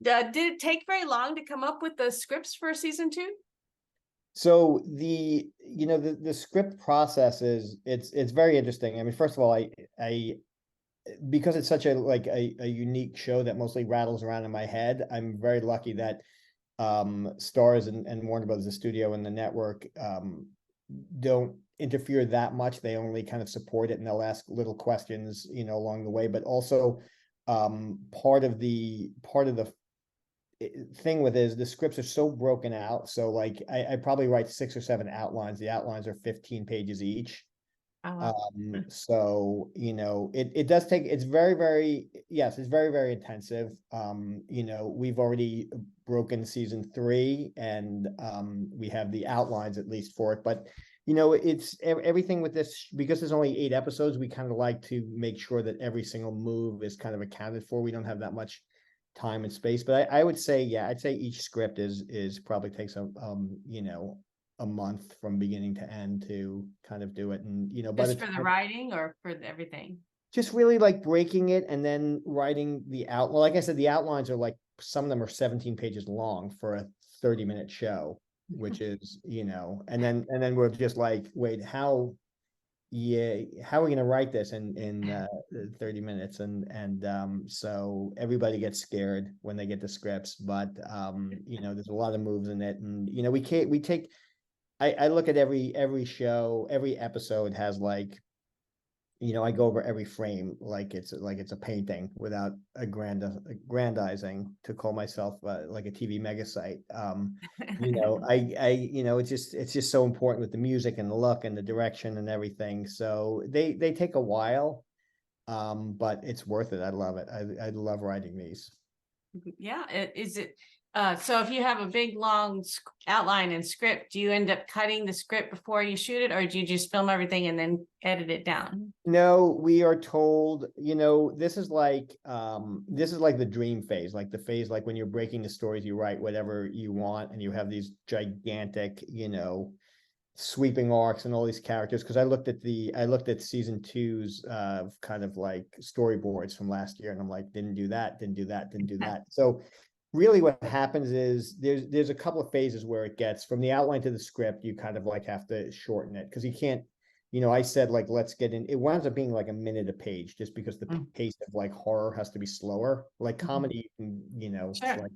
did it take very long to come up with the scripts for season 2? So the script process it's very interesting. I mean, first of all, I because it's such a unique show that mostly rattles around in my head, I'm very lucky that Starz and Warner Brothers, the studio and the network, don't interfere that much. They only kind of support it, and they'll ask little questions, along the way. But also, part of the thing with it is the scripts are so broken out. So like I probably write 6 or 7 outlines. The outlines are 15 pages each. So it does take, it's very, very, yes, it's very, very intensive. We've already broken season 3, and we have the outlines at least for it, but it's everything with this, because there's only 8 episodes, we kind of like to make sure that every single move is kind of accounted for. We don't have that much time and space, but I would say, yeah, I'd say each script is probably takes a month from beginning to end to kind of do it. And just for the writing or for everything? Just really like breaking it and then writing the outline. Like I said, the outlines are like, some of them are 17 pages long for a 30-minute show, which is, and then we're just like, wait, how are we going to write this in 30 minutes? And so everybody gets scared when they get the scripts, but there's a lot of moves in it, and I look at every show, every episode has like, I go over every frame like it's a painting without aggrandizing to call myself like a TVMEG site. It's just so important with the music and the look and the direction and everything. So they take a while, but it's worth it. I love it. I love writing these. Yeah, is it? So if you have a big long outline and script, do you end up cutting the script before you shoot it, or do you just film everything and then edit it down? No, we are told, this is like the dream phase, like the phase, like when you're breaking the stories, you write whatever you want, and you have these gigantic, sweeping arcs and all these characters. Because I looked at season 2's kind of like storyboards from last year, and I'm like, didn't do that, didn't do that, didn't do that. So really what happens is there's a couple of phases where it gets from the outline to the script, you kind of like have to shorten it, because you can't, I said like, let's get in, it winds up being like a minute a page, just because the pace of like horror has to be slower. Like comedy, Sure. like,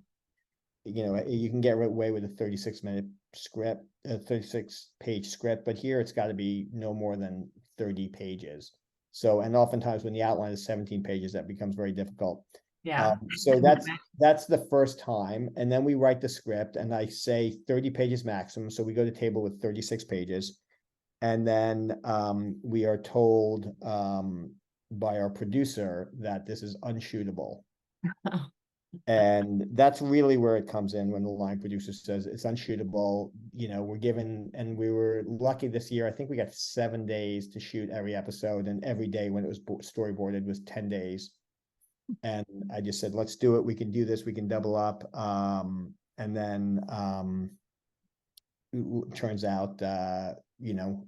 you can get away with a 36-minute script, a 36-page script, but here it's got to be no more than 30 pages. So, and oftentimes when the outline is 17 pages, that becomes very difficult. Yeah. So that's the first time, and then we write the script, and I say 30 pages maximum. So we go to table with 36 pages, and then we are told by our producer that this is unshootable. And that's really where it comes in, when the line producer says it's unshootable. We're given, and we were lucky this year, I think we got 7 days to shoot every episode, and every day when it was storyboarded was 10 days. And I just said, let's do it. We can do this. We can double up. And then turns out, and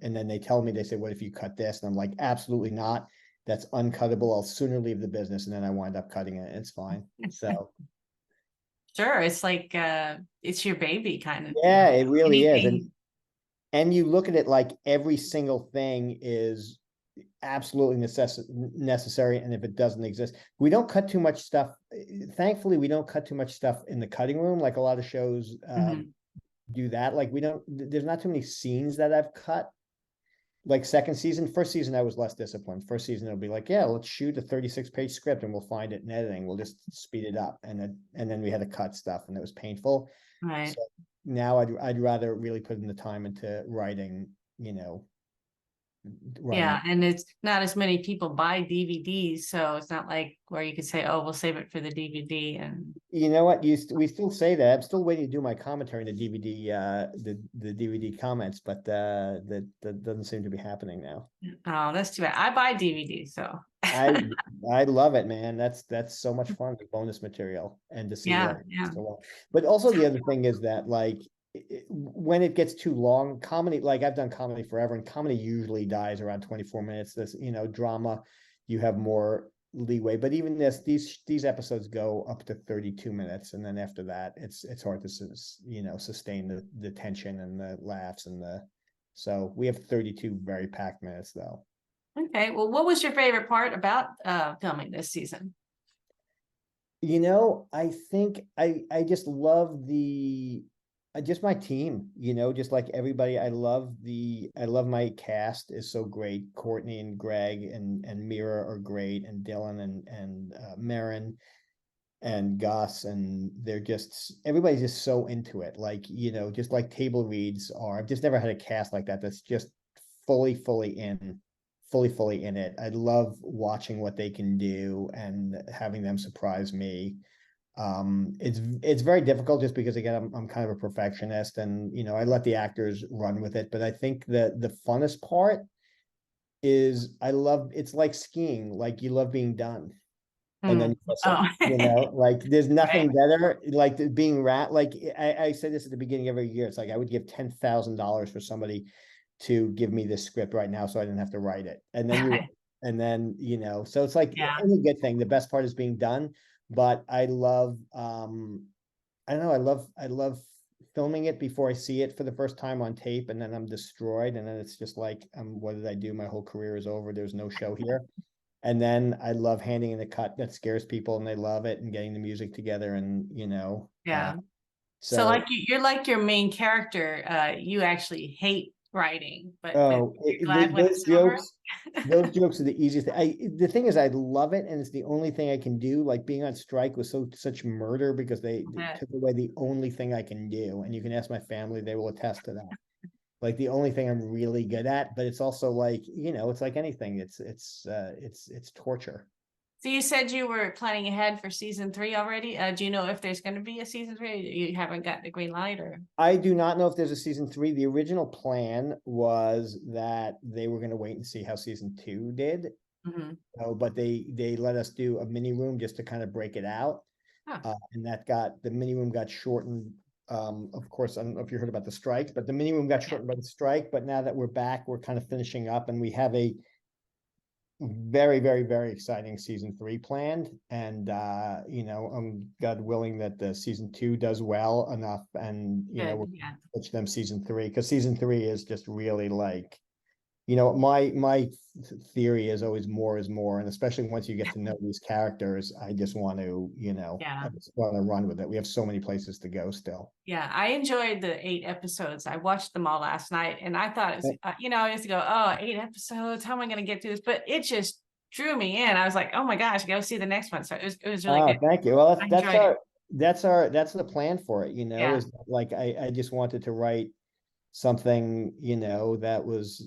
then they tell me, they say, what if you cut this? And I'm like, absolutely not. That's uncuttable. I'll sooner leave the business. And then I wind up cutting it. It's fine. So. Sure. It's like, it's your baby kind of. Yeah, it really is. And you look at it like every single thing is absolutely necessary, and if it doesn't exist, we don't cut too much stuff. Thankfully, we don't cut too much stuff in the cutting room like a lot of shows do that. Like there's not too many scenes that I've cut. Like first season I was less disciplined. First season it'll be like, yeah, let's shoot a 36-page script and we'll find it in editing, we'll just speed it up, and then we had to cut stuff, and it was painful. Right. So now I'd rather really put in the time into writing, Yeah, and it's not as many people buy DVDs, so it's not like where you could say, oh, we'll save it for the DVD. And you know what, we still say that. I'm still waiting to do my commentary in the DVD, the DVD comments, but that doesn't seem to be happening now. Oh, that's too bad. I buy DVDs, so I love it, man. That's so much fun, the bonus material, and to see that. Yeah. But also the other thing is that, like, when it gets too long, comedy, like I've done comedy forever, and comedy usually dies around 24 minutes. This, drama, you have more leeway, but even these episodes go up to 32 minutes, and then after that, it's hard to sustain the tension and the laughs and so we have 32 very packed minutes though. Okay, well, what was your favorite part about filming this season? I think I just love just my team, just like everybody. I love my cast is so great. Courtney and Greg and Mira are great, and Dylan and Marin and Gus, and everybody's just so into it. Like, just like table reads are. I've just never had a cast like that that's just fully in it. I love watching what they can do and having them surprise me. It's very difficult just because again I'm kind of a perfectionist, and I let the actors run with it. But I think the funnest part is it's like skiing, like you love being done. And then Oh, like there's right. nothing better, like being like I said this at the beginning of every year. It's like I would give $10,000 for somebody to give me this script right now so I didn't have to write it. And then so it's like Yeah. any good thing. The best part is being done. But I love I don't know, I love filming it before I see it for the first time on tape, and then I'm destroyed, and then it's just like what did I do? My whole career is over. There's no show here. And then I love handing in the cut that scares people and they love it, and getting the music together, and Yeah. So so like you're like your main character. You actually hate writing, but you're glad when it's over. those jokes are the easiest the thing is I love it, and it's the only thing I can do. Like being on strike was such murder because they took away the only thing I can do, and you can ask my family, they will attest to that. Like the only thing I'm really good at, but it's also like, it's like anything. It's torture. So you said you were planning ahead for season 3 already. Do you know if there's going to be a season 3? You haven't gotten the green light, or? I do not know if there's a season 3. The original plan was that they were going to wait and see how season 2 did. Mm-hmm. But they let us do a mini room just to kind of break it out. Huh. And the mini room got shortened. Of course, I don't know if you heard about the strike, but the mini room got shortened by the strike. But now that we're back, we're kind of finishing up, and we have a very, very, very exciting season 3 planned. And God willing that the season 2 does well enough, and we'll pitch them season 3, because season 3 is just really like, my theory is always more is more, and especially once you get to know these characters, I just want to, I just want to run with it. We have so many places to go still. Yeah, I enjoyed the 8 episodes. I watched them all last night, and I thought it was, I used to go, oh, 8 episodes. How am I going to get through this? But it just drew me in. I was like, oh my gosh, go see the next one. So it was really good. Thank you. Well, I enjoyed it. that's the plan for it. Yeah. Is like I just wanted to write something, that was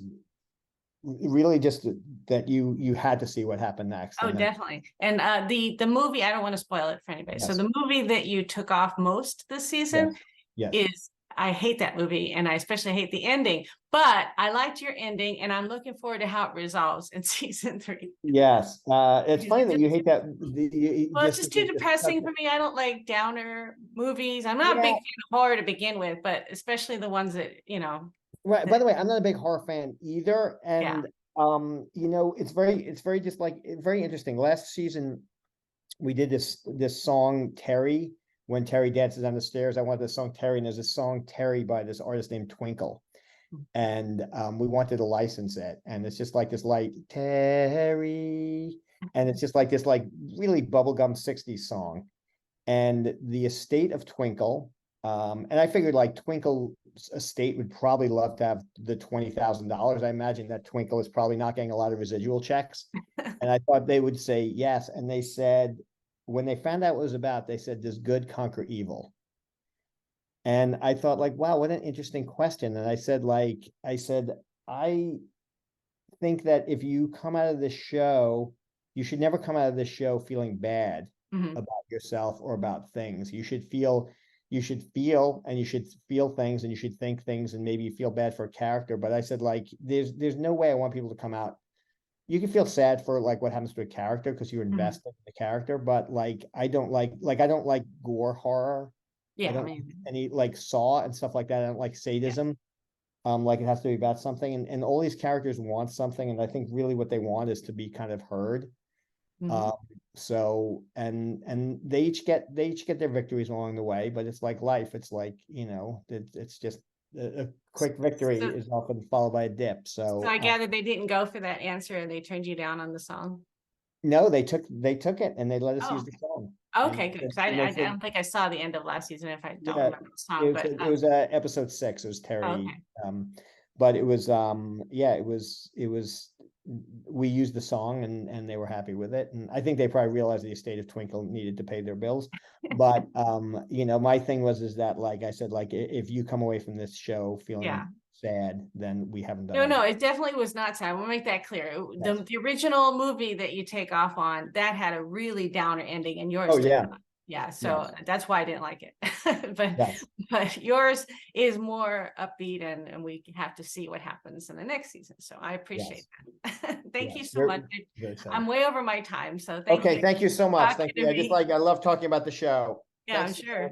really just that you had to see what happened next. Oh, definitely. And the movie, I don't want to spoil it for anybody. So Yes. the movie that you took off most this season Yes. is, I hate that movie, and I especially hate the ending, but I liked your ending, and I'm looking forward to how it resolves in season 3. Yes. It's funny that you hate that. Well, it's just too depressing for me. I don't like downer movies. I'm not a big fan of horror to begin with, but especially the ones that, Right. By the way, I'm not a big horror fan either. And it's very just like very interesting. Last season we did this song Terry, when Terry dances on the stairs. I wanted the song Terry, and there's a song Terry by this artist named Twinkle. And we wanted to license it. And it's just like this like Terry. And it's just like this like really bubblegum 60s song. And the estate of Twinkle, and I figured like Twinkle's estate would probably love to have the $20,000. I imagine that Twinkle is probably not getting a lot of residual checks. And I thought they would say yes. And they said, when they found out what it was about, they said, does good conquer evil? And I thought like, wow, what an interesting question. And I said, I think that if you come out of this show, you should never come out of this show feeling bad about yourself or about things. You should feel, and you should feel things, and you should think things, and maybe you feel bad for a character. But I said, like, there's no way I want people to come out. You can feel sad for like what happens to a character because you're invested in the character, but like I don't like gore horror. I don't like any like Saw and stuff like that. I don't like sadism. Like it has to be about something, and all these characters want something, and I think really what they want is to be kind of heard. Mhm. So, and they each get their victories along the way, but it's like life. It's like, it's just a quick victory So, is often followed by a dip. so So, I gather they didn't go for that answer and they turned you down on the song. no, they took it and they let us use Oh, the song. okay, good. Because And they I said, don't think I saw the end of last season if I don't yeah, remember the song, but it was episode 6. It was Terry. okay. But it was yeah, it was we used the song and they were happy with it. And I think they probably realized the estate of Twinkle needed to pay their bills. But my thing was is that, like I said, like if you come away from this show Yeah. feeling sad, then we haven't done No, no, it. it definitely was not sad. We'll make that clear. Yes. The original movie that you take off on, that had a really downer ending, and yours Oh did yeah. not. Yeah, so Yes. that's why I didn't like it. Yes. But yours is more upbeat, and we have to see what happens in the next season. So I appreciate Yes. that. Thank you Yes. so much. Very excited. I'm way over my time, so thank Okay, you thank you so for much. talking Thank to you. me. I love talking about the show. Yeah, I'm Thanks. sure.